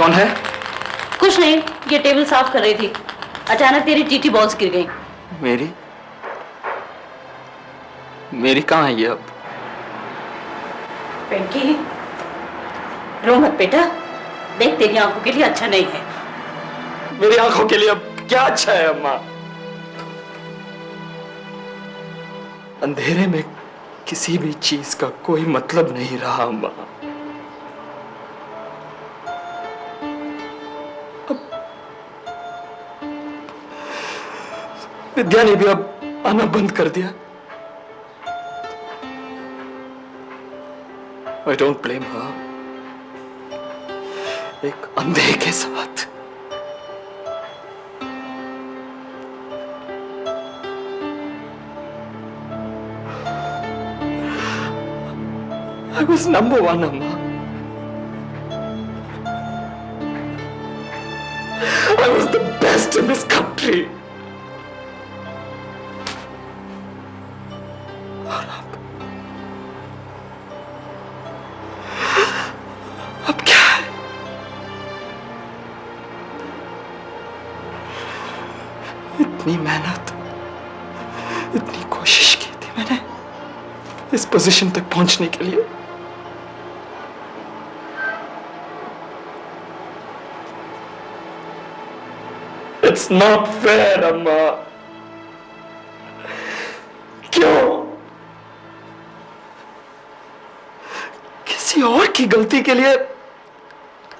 कौन है? कुछ नहीं, ये टेबल साफ कर रही थी, अचानक तेरी टीटी बॉल्स गिर गई। मेरी मेरी कहाँ है ये अब? पिंकी, रो मत बेटा, देख तेरी आंखों के लिए अच्छा नहीं है। मेरी आंखों के लिए अब क्या अच्छा है अम्मा? अंधेरे में किसी भी चीज का कोई मतलब नहीं रहा अम्मा। विद्या ने भी अब आना बंद कर दिया। I don't blame her. एक अंधे के साथ I was number one, Amma. I was the best in this country. और अब क्या है? इतनी मेहनत, इतनी कोशिश की थी मैंने इस पोजीशन तक पहुंचने के लिए। It's not fair, अम्मा। क्यों? किसी और की गलती के लिए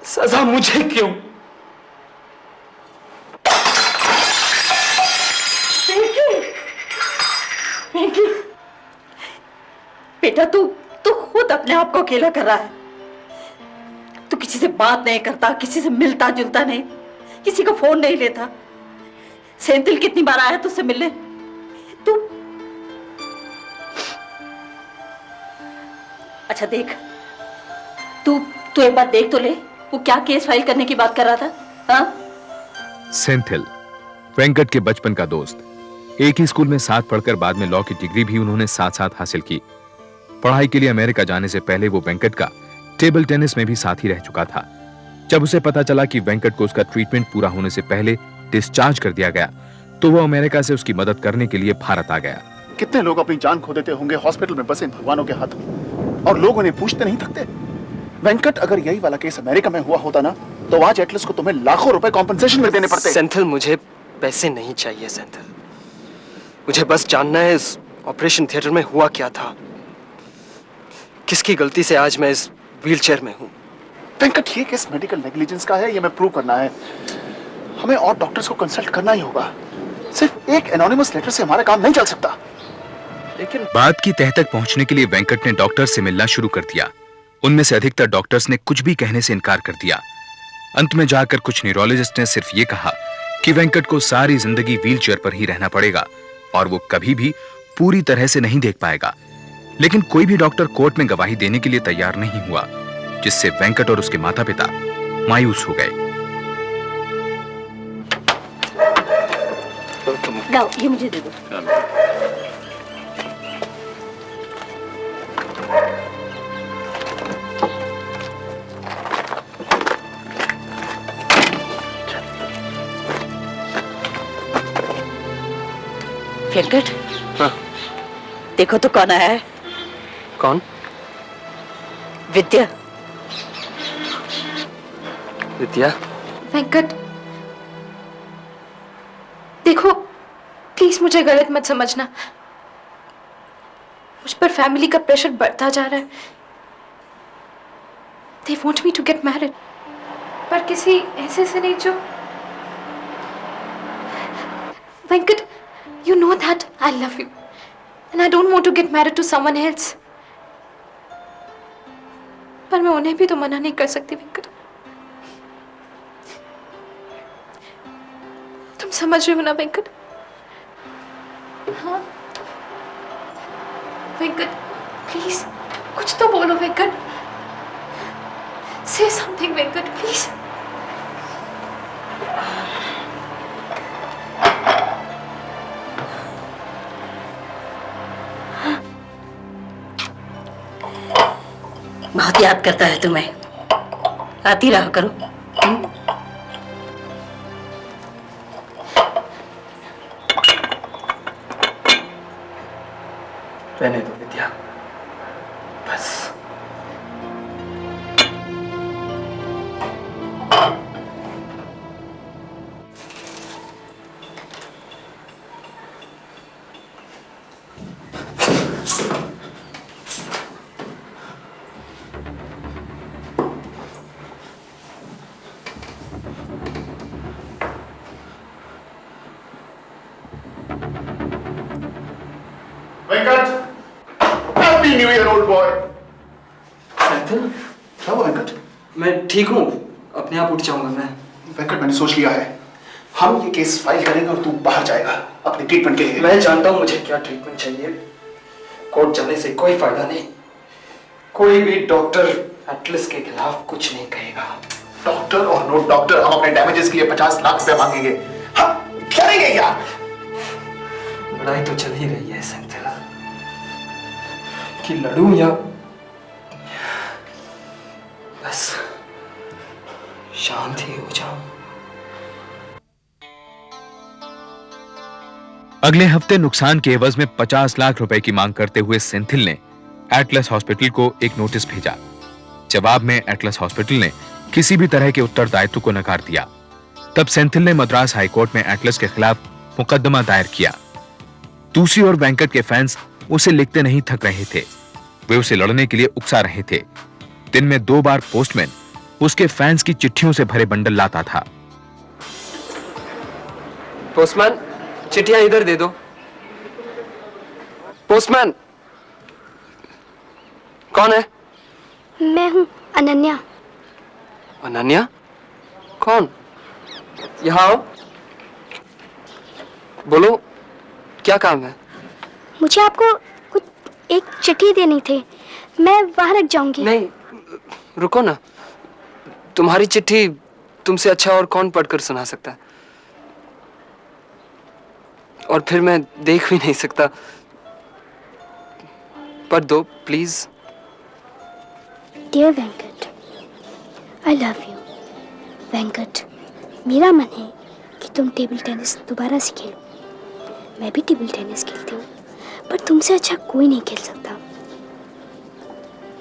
सजा मुझे क्यों? बेटा तू खुद अपने आप को अकेला कर रहा है। तू किसी से बात नहीं करता, किसी से मिलता जुलता नहीं, किसी का फोन नहीं लेता। सेंथिल कितनी बार आया तुझसे मिलने? तू अच्छा देख, तू एक बार देख तो ले, वो क्या केस फाइल करने की बात कर रहा था। हाँ, सेंथिल वेंकट के बचपन का दोस्त, एक ही स्कूल में साथ पढ़कर बाद में लॉ की डिग्री भी उन्होंने साथ साथ हासिल की। पढ़ाई के लिए अमेरिका जाने से पहले वो वेंकट का टेबल टेनिस में भी साथी रह चुका था। जब उसे पता चला कि वेंकट को उसका ट्रीटमेंट पूरा होने से पहले डिस्चार्ज कर दिया गया, तो वो अमेरिका से उसकी मदद करने के लिए भारत आ गया। कितने लोग अपनी जान खो देते होंगे हॉस्पिटल में बसे भगवानों के हाथों, और लोग उन्हें पूछते नहीं थकते। वेंकट, अगर यही वाला केस अमेरिका में हुआ होता ना, तो आज एटलस को तुम्हें लाखों रुपए कॉम्पेंसेशन में देने पड़ते। सेंथिल, मुझे पैसे नहीं चाहिए सेंथिल। मुझे बस जानना है इस ऑपरेशन थिएटर में हुआ क्या था, किसकी गलती से आज मैं इस व्हीलचेयर में हूं। वेंकट, ये केस मेडिकल नेग्लिजेंस का है, ये मैं प्रूव करना है। हमें और डॉक्टर्स को कंसल्ट करना ही होगा। सिर्फ एक एनोनिमस लेटर से हमारा काम नहीं चल सकता। लेकिन बात की तह तक पहुंचने के लिए वेंकट ने डॉक्टर से मिलना शुरू कर दिया। उनमें से अधिकतर डॉक्टर्स ने कुछ भी कहने से इनकार कर दिया। अंत में जाकर कुछ न्यूरोलॉजिस्ट ने सिर्फ ये कहा कि वेंकट को सारी जिंदगी व्हीलचेयर पर ही रहना पड़ेगा और वो कभी भी पूरी तरह से नहीं देख पाएगा। लेकिन कोई भी डॉक्टर कोर्ट में गवाही देने के लिए तैयार नहीं हुआ, जिससे वेंकट और उसके माता पिता मायूस हो गए। लाओ, ये मुझे दे दो। वेंकट, हाँ। देखो तो कौन आया है। कौन? विद्या। विद्या? वेंकट, देखो प्लीज मुझे गलत मत समझना। मुझ पर फैमिली का प्रेशर बढ़ता जा रहा है। They want me to get married, पर किसी ऐसे से नहीं जो। Venkat, you know that I love you and I don't want to get married to someone else. पर मैं उन्हें भी तो मना नहीं कर सकती वेंकट। तुम समझ रहे हो ना वेंकट? हाँ वेंकट, प्लीज कुछ तो बोलो Venkat. Say something Venkat, please. बहुत याद करता है तुम्हें, आती रहा करो। रहने दो विद्या, बस। Venkat, happy new year old boy. Senthil, क्या हुआ वेंकट? मैं ठीक हूँ, अपने आप उठ जाऊंगा मैं। वेंकट, मैंने सोच लिया है, हम ये केस फाइल करेंगे और तू बाहर जाएगा अपने ट्रीटमेंट के लिए। मैं जानता हूँ मुझे क्या ट्रीटमेंट चाहिए। कोर्ट जाने से कोई फायदा नहीं। कोई भी डॉक्टर एटलस के खिलाफ कुछ नहीं कहेगा। डॉक्टर और नो डॉक्टर, हम अपने डैमेजेस के लिए 50 लाख रुपए मांगेंगे। हम करेंगे यार। लड़ाई तो चल ही रही है सेंथिल, कि लड़ूं या बस शांत ही हो जाऊं। अगले हफ्ते नुकसान के एवज में 50 लाख रुपए की मांग करते हुए सेंथिल ने एटलस हॉस्पिटल को एक नोटिस भेजा। जवाब में एटलस हॉस्पिटल ने किसी भी तरह के उत्तरदायित्व को नकार दिया। तब सेंथिल ने मद्रास हाईकोर्ट में एटलस के खिलाफ मुकदमा दायर किया। दूसरी ओर वेंकट के फैंस उसे लिखते नहीं थक रहे थे। वे उसे लड़ने के लिए उकसा रहे थे। दिन में 2 बार पोस्टमैन उसके फैंस की चिट्ठियों से भरे बंडल लाता था। पोस्टमैन, चिट्ठियां इधर दे दो। पोस्टमैन, कौन है? मैं हूँ अनन्या। अनन्या? कौन? यहाँ आओ, बोलो क्या काम है? मुझे आपको कुछ एक चिट्ठी देनी थी, मैं वहां रख जाऊंगी। नहीं, रुको ना। तुम्हारी चिट्ठी तुमसे अच्छा और कौन पढ़कर सुना सकता है? और फिर मैं देख भी नहीं सकता। पढ़ दो please. Dear Venkat, I love you. Venkat, मेरा मन है कि तुम टेबल टेनिस दोबारा से खेलो। मैं भी टेबल टेनिस खेलती हूँ, पर तुमसे अच्छा कोई नहीं खेल सकता।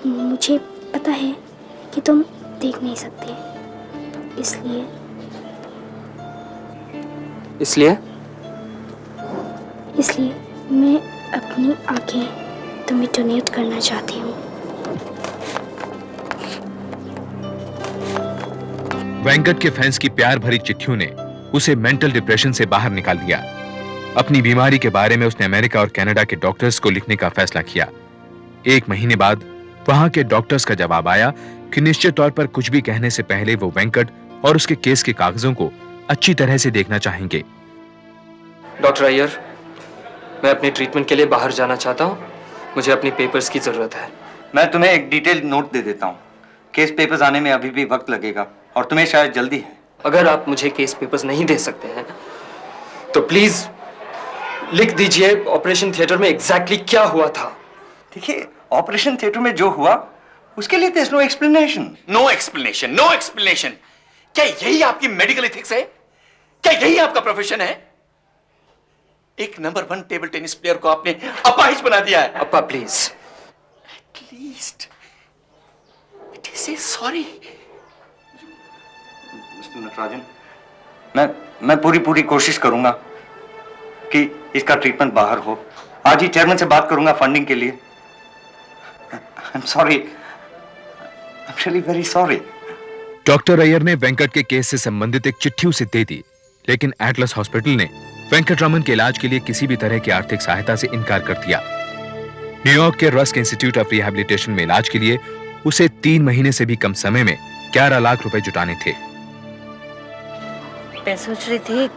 मुझे पता है कि तुम देख नहीं सकते, इसलिए इसलिए मैं अपनी आंखें तुम्हें डोनेट करना चाहती हूँ। वेंकट के फैंस की प्यार भरी चिट्ठियों ने उसे मेंटल डिप्रेशन से बाहर निकाल दिया। अपनी बीमारी के बारे में उसने अमेरिका और कनाडा के डॉक्टर्स को लिखने का फैसला किया। 1 महीने बाद वहां के डॉक्टर्स का जवाब आया कि निश्चित तौर पर कुछ भी कहने से पहले वो वेंकट और उसके केस के कागजों को अच्छी तरह से देखना चाहेंगे। डॉक्टर अय्यर, मैं अपनी ट्रीटमेंट के लिए बाहर जाना चाहता हूँ। मुझे अपनी पेपर्स की जरूरत है। मैं तुम्हें एक डिटेल नोट दे देता हूँ। केस पेपर्स आने में अभी भी वक्त लगेगा और तुम्हें शायद जल्दी है। अगर आप मुझे केस पेपर्स नहीं दे सकते हैं तो प्लीज लिख दीजिए ऑपरेशन थिएटर में एग्जैक्टली क्या हुआ था। देखिए, ऑपरेशन थिएटर में जो हुआ उसके लिए there is no explanation. No explanation, no explanation. क्या यही आपकी मेडिकल एथिक्स है? क्या यही आपका प्रोफेशन है? एक नंबर 1 टेबल टेनिस प्लेयर को आपने अपाहिज बना दिया है। अप्पा प्लीज, एटलीस्ट इट इज से सॉरी। मिस्टर नटराजन, मैं पूरी कोशिश करूंगा कि इसका ट्रीटमेंट बाहर हो। आज ही चेयरमैन से बात करूंगा फंडिंग के लिए। I am sorry, I am really very sorry. Doctor Iyer ने वेंकट के केस से संबंधित एक चिट्ठी उसे दे दी, लेकिन एटलस हॉस्पिटल ने वेंकट रमन के इलाज के लिए किसी भी तरह की आर्थिक सहायता से इनकार कर दिया। न्यूयॉर्क के रस्क इंस्टीट्यूट ऑफ रिहैबिलिटेशन में इलाज के लिए उसे 3 महीने से भी कम समय में 11 लाख रुपए जुटाने थे। मैं सोच रही थी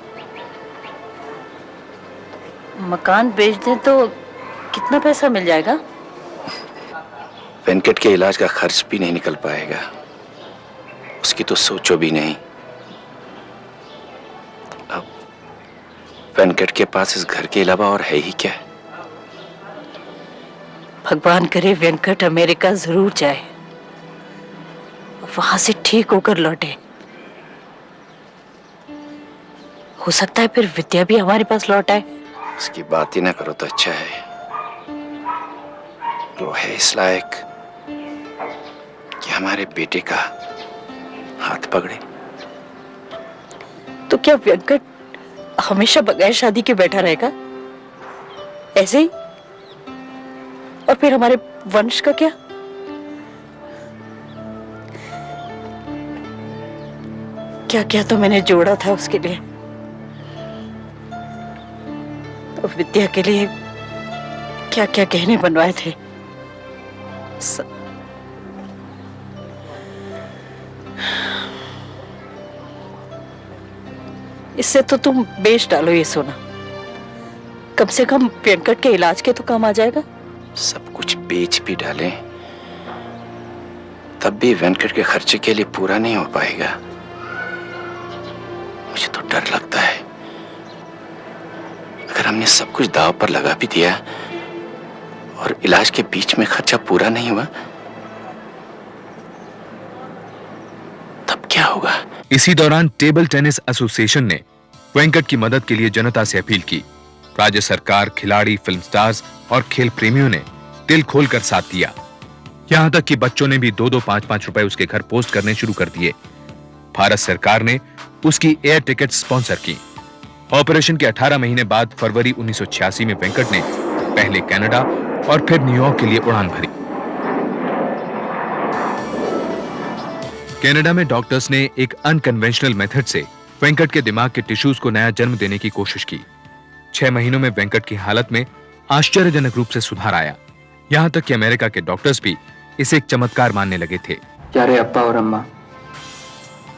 मकान बेच दें तो कितना पैसा मिल जाएगा? वेंकट के इलाज का खर्च भी नहीं निकल पाएगा, उसकी तो सोचो भी नहीं। अब वेंकट के पास इस घर के अलावा और है ही क्या? भगवान करे वेंकट अमेरिका जरूर जाए, वहां से ठीक होकर लौटे। हो सकता है फिर विद्या भी हमारे पास लौट आए। उसकी बात ही ना करो तो अच्छा है। वो है इस लायक कि हमारे बेटे का हाथ पकड़े। तो क्या वेंकट हमेशा बगैर शादी के बैठा रहेगा ऐसे ही? और फिर हमारे वंश का क्या? क्या क्या तो मैंने जोड़ा था उसके लिए, तो विद्या के लिए क्या क्या गहने बनवाए थे। इससे तो तुम बेच डालो ये सोना, कम से कम वेंकट के इलाज के तो काम आ जाएगा। सब कुछ बेच भी डाले तब भी वेंकट के खर्चे के लिए पूरा नहीं हो पाएगा। मुझे तो डर लगता है अगर हमने सब कुछ दांव पर लगा भी दिया और इलाज के बीच में खर्चा पूरा नहीं हुआ तब क्या होगा। इसी दौरान टेबल टेनिस एसोसिएशन ने वेंकट की मदद के लिए जनता से अपील की। राज्य सरकार, खिलाड़ी, फिल्म स्टार्स और खेल प्रेमियों ने दिल खोलकर साथ दिया। यहां तक कि बच्चों ने भी 2-2, 5-5 रुपए उसके घर पोस्ट करने शुरू कर दिए। भारत सरकार ने उसकी एयर टिकट स्पॉन्सर की। ऑपरेशन के 18 महीने बाद फरवरी 1986 में वेंकट ने पहले कनाडा और फिर न्यूयॉर्क के लिए उड़ान भरी। कनाडा में डॉक्टर्स ने एक अनकन्वेंशनल मेथड से वेंकट के दिमाग के टिश्यूज को नया जन्म देने की कोशिश की। 6 महीनों में वेंकट की हालत में आश्चर्यजनक रूप से सुधार आया। यहां तक कि अमेरिका के डॉक्टर्स भी इसे एक चमत्कार मानने लगे थे। प्यारे अब्बा और अम्मा,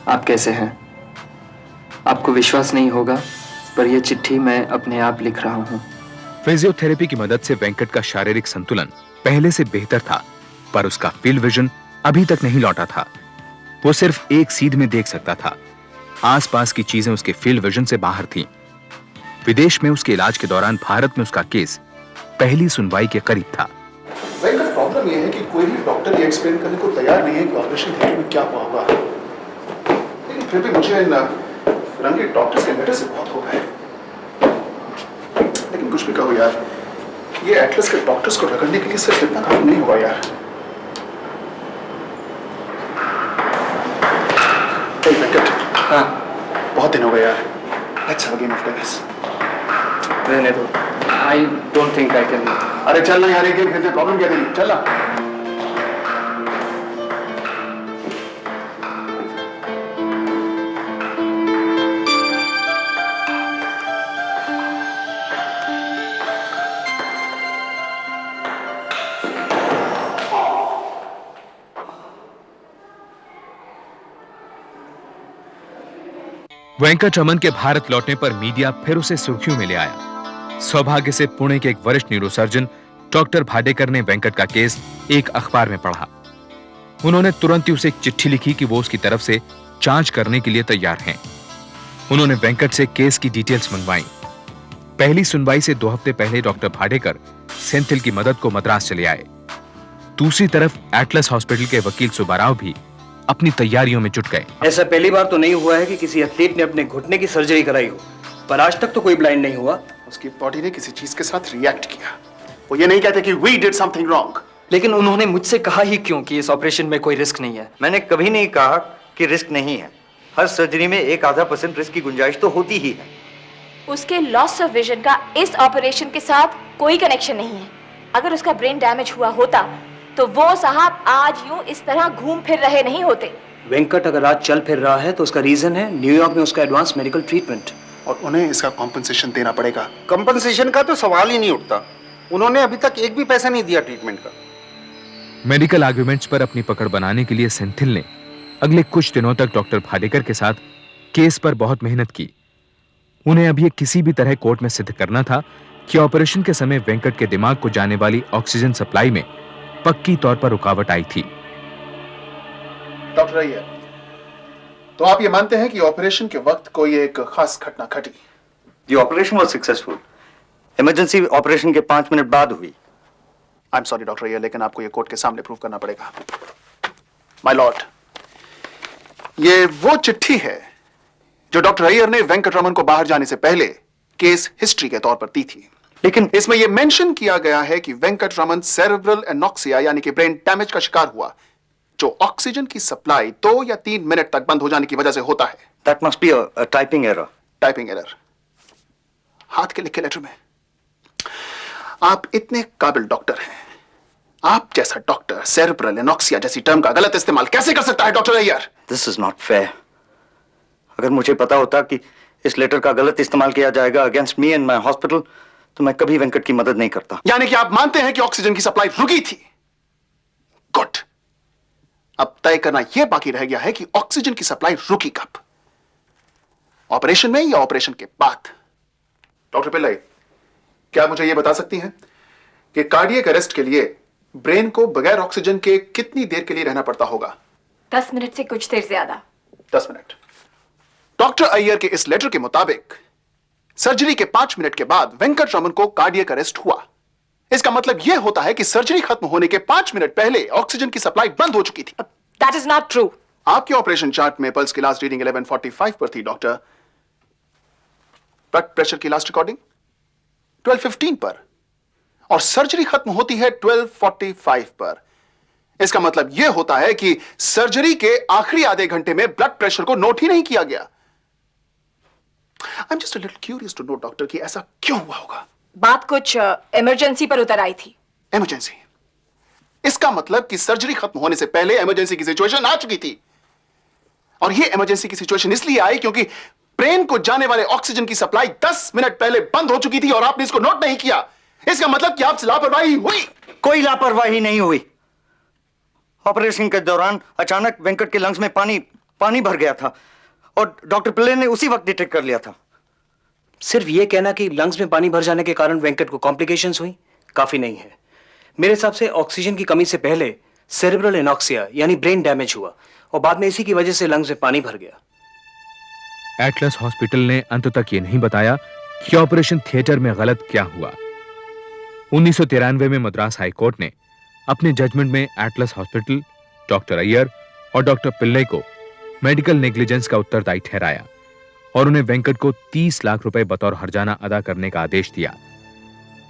आप कैसे हैं? आपको विश्वास नहीं होगा, पर यह चिट्ठी मैं अपने आप लिख रहा हूं। फिजियोथेरेपी की मदद से वेंकट का शारीरिक संतुलन पहले से बेहतर था, पर उसका फील्ड विजन अभी तक नहीं लौटा था। वो सिर्फ एक सीध में देख सकता था। आसपास की चीजें उसके फील्ड विजन से बाहर थीं। विदेश में उसके इलाज के दौरान भारत में उसका केस पहली सुनवाई के करीब था। वेंकट, प्रॉब्लम यह है कि कोई भी डॉक्टर ये एक्सप्लेन करने को तैयार नहीं है कि ऑपरेशन थिएटर में क्या हुआ होगा। लेकिन फिर भी मुझे इन रंगे डॉक्टर्स के लेटर से बहुत होप है। लेकिन कुछ भी कहो यार, ये एटलस के डॉक्टर्स को रगड़ने के लिए सिर्फ इतना काम नहीं होगा यार। वेंकट, हाँ, बहुत दिन हो गए यार। Let's have a game of tennis. रहने दो। I don't think I can. अरे चल ना यार, एक गेम खेलते हैं। प्रॉब्लम क्या तेरी? चल ना। वेंकट रमन के भारत लौटने पर मीडिया फिर उसे सुर्खियों में ले आया। सौभाग्य से पुणे के एक वरिष्ठ न्यूरोसर्जन डॉक्टर भाडेकर ने वेंकट का केस एक अखबार में पढ़ा। उन्होंने तुरंत ही उसे एक चिट्ठी लिखी कि वो उसकी तरफ से जांच करने के लिए तैयार हैं। उन्होंने वेंकट से केस की डिटेल्स मंगवाई। पहली सुनवाई से 2 हफ्ते पहले डॉक्टर भाडेकर सेंथिल की मदद को मद्रास चले आए। दूसरी तरफ एटलस हॉस्पिटल के वकील सुब्बाराव भी अपनी तैयारियों में जुट गए। ऐसा पहली बार तो नहीं हुआ है कि किसी एथलीट ने अपने घुटने की सर्जरी कराई हो, पर आज तक तो कोई ब्लाइंड नहीं हुआ। उसकी बॉडी ने किसी चीज के साथ रिएक्ट किया। वो ये नहीं कहते कि वी डिड समथिंग रॉन्ग। लेकिन उन्होंने मुझसे कहा ही क्यों कि इस ऑपरेशन में कोई रिस्क नहीं है? मैंने कभी नहीं कहा कि रिस्क नहीं है। हर सर्जरी में 1-0.5% रिस्क की गुंजाइश तो होती ही है। उसके लॉस ऑफ विजन का इस ऑपरेशन के साथ कोई कनेक्शन नहीं है। अगर उसका ब्रेन डैमेज हुआ होता तो वो साहब आज यूं इस तरह घूम फिर रहे नहीं होते। वेंकट अगर आज चल फिर रहा है तो उसका रीजन है न्यूयॉर्क में उसका एडवांस मेडिकल ट्रीटमेंट, और उन्हें इसका कॉम्पनसेशन देना पड़ेगा। कंपनसेशन का तो सवाल ही नहीं उठता। उन्होंने अभी तक एक भी पैसा नहीं दिया ट्रीटमेंट का। मेडिकल आर्ग्यूमेंट्स पर अपनी पकड़ बनाने के लिए सेंथिल ने अगले कुछ दिनों तक डॉक्टर भाडेकर के साथ केस पर बहुत मेहनत की। उन्हें अब ये किसी भी तरह कोर्ट में सिद्ध करना था कि ऑपरेशन के समय वेंकट के दिमाग को जाने वाली ऑक्सीजन सप्लाई में पक्की तौर पर रुकावट आई थी। डॉक्टर अय्यर, तो आप ये मानते हैं कि ऑपरेशन के वक्त कोई एक खास घटना घटी? The operation was successful. Emergency operation के 5 मिनट बाद हुई। I am sorry doctor Iyer, लेकिन आपको ये कोर्ट के सामने प्रूव करना पड़ेगा। माय लॉर्ड, ये वो चिट्ठी है जो डॉक्टर अय्यर ने वेंकट रमन को बाहर जाने से पहले केस हिस्ट्री के तौर पर दी थी। लेकिन इसमें यह मेंशन किया गया है कि वेंकट रमन सेरेब्रल एनॉक्सिया यानी कि ब्रेन डैमेज का शिकार हुआ, जो ऑक्सीजन की सप्लाई 2 या 3 मिनट तक बंद हो जाने की वजह से होता है। That must be a typing error. Typing error? हाथ के लिखे लेटर में? आप इतने काबिल डॉक्टर हैं, आप जैसा डॉक्टर सेरेब्रल एनॉक्सिया जैसी टर्म का गलत इस्तेमाल कैसे कर सकता है doctor Iyer? This is not fair. अगर मुझे पता होता कि इस लेटर का गलत इस्तेमाल किया जाएगा against me and my hospital, तो मैं कभी वेंकट की मदद नहीं करता। यानी कि आप मानते हैं कि ऑक्सीजन की सप्लाई रुकी थी? गुड। अब तय करना यह बाकी रह गया है कि ऑक्सीजन की सप्लाई रुकी कब, ऑपरेशन में या ऑपरेशन के बाद? डॉक्टर पिल्लाई, क्या मुझे यह बता सकती हैं कि कार्डियक अरेस्ट के लिए ब्रेन को बगैर ऑक्सीजन के कितनी देर के लिए रहना पड़ता होगा? 10 मिनट से कुछ देर ज्यादा। 10 मिनट। डॉक्टर अय्यर के इस लेटर के मुताबिक सर्जरी के 5 मिनट के बाद वेंकट रमन को कार्डियक अरेस्ट हुआ। इसका मतलब यह होता है कि सर्जरी खत्म होने के 5 मिनट पहले ऑक्सीजन की सप्लाई बंद हो चुकी थी। That is not true. आपके ऑपरेशन चार्ट में पल्स की लास्ट रीडिंग 11:45 पर थी डॉक्टर। ब्लड प्रेशर की लास्ट रिकॉर्डिंग 12:15 पर, और सर्जरी खत्म होती है 12:45 पर। इसका मतलब यह होता है कि सर्जरी के आखिरी आधे घंटे में ब्लड प्रेशर को नोट ही नहीं किया गया। I'm just a little curious to know, doctor, कि ऐसा क्यों हुआ होगा? बात कुछ इमरजेंसी पर उतर आई थी। इमरजेंसी? इसका मतलब कि सर्जरी खत्म होने से पहले इमरजेंसी की सिचुएशन आ चुकी थी, और यह इमरजेंसी की सिचुएशन इसलिए आई क्योंकि ब्रेन को जाने वाले ऑक्सीजन की सप्लाई 10 मिनट पहले बंद हो चुकी थी और आपने इसको नोट नहीं किया। इसका मतलब कि आपसे लापरवाही हुई। कोई लापरवाही नहीं हुई। ऑपरेशन के दौरान अचानक वेंकट के लंग्स में पानी भर गया था और डॉक्टर पिल्ले ने उसी वक्त डिटेक्ट कर लिया था। सिर्फ ये कहना कि लंग्स में पानी भर जाने के कारण वेंकट को कॉम्प्लिकेशंस हुई काफी नहीं है। मेरे हिसाब से ऑक्सीजन की कमी से पहले सेरेब्रल एनॉक्सिया यानी ब्रेन डैमेज हुआ और बाद में इसी की वजह से लंग्स में पानी भर गया। एटलस हॉस्पिटल ने अंत तक ये नहीं बताया कि ऑपरेशन थिएटर में गलत क्या हुआ। 1993 में मद्रास हाई कोर्ट ने अपने जजमेंट में एटलस हॉस्पिटल, डॉक्टर अय्यर और डॉक्टर पिल्ले को मेडिकल नेग्लिजेंस का उत्तरदायी ठहराया और उन्हें वेंकट को 30 लाख रुपए बतौर हर्जाना अदा करने का आदेश दिया।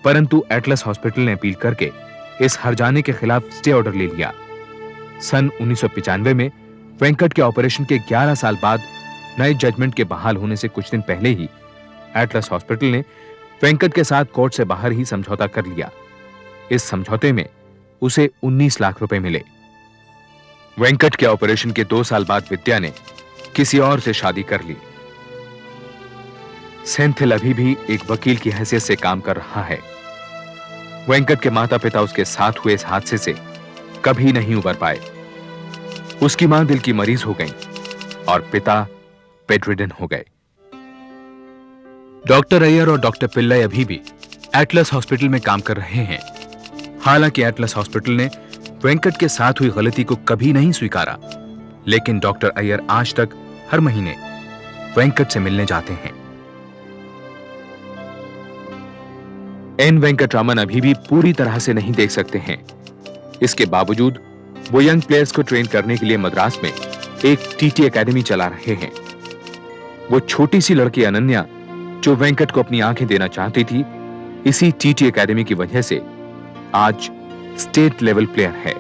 परंतु एटलस हॉस्पिटल ने अपील करके इस हर्जाने के खिलाफ स्टे ऑर्डर ले लिया। सन 1995 में वेंकट के ऑपरेशन के 11 साल बाद नए जजमेंट के बहाल होने से कुछ दिन पहले ही एटलस हॉस्पिटल ने वेंकट के साथ कोर्ट से बाहर ही समझौता कर लिया। इस समझौते में उसे 19 लाख रुपए मिले। वेंकट के ऑपरेशन के 2 साल बाद विद्या ने किसी और से शादी कर ली। सेंथिल अभी भी एक वकील की हैसियत से काम कर रहा है। वेंकट के माता पिता उसके साथ हुए इस हादसे से कभी नहीं उबर पाए। उसकी मां दिल की मरीज हो गई और पिता बेडरिडन हो गए। डॉक्टर अय्यर और डॉक्टर पिल्लई अभी भी एटलस हॉस्पिटल में काम कर रहे हैं। हालांकि एटलस हॉस्पिटल ने वेंकट के साथ हुई गलती को कभी नहीं स्वीकारा, लेकिन डॉक्टर अय्यर आज तक हर महीने वेंकट से मिलने जाते हैं। एन वेंकटरामन अभी भी पूरी तरह से नहीं देख सकते हैं। इसके बावजूद वो यंग प्लेयर्स को ट्रेन करने के लिए मद्रास में एक टीटी एकेडमी चला रहे हैं। वो छोटी सी लड़की अनन्या जो वेंकट को अपनी आंखें देना चाहती थी, इसी टीटी एकेडमी की वजह से आज स्टेट लेवल प्लेयर है।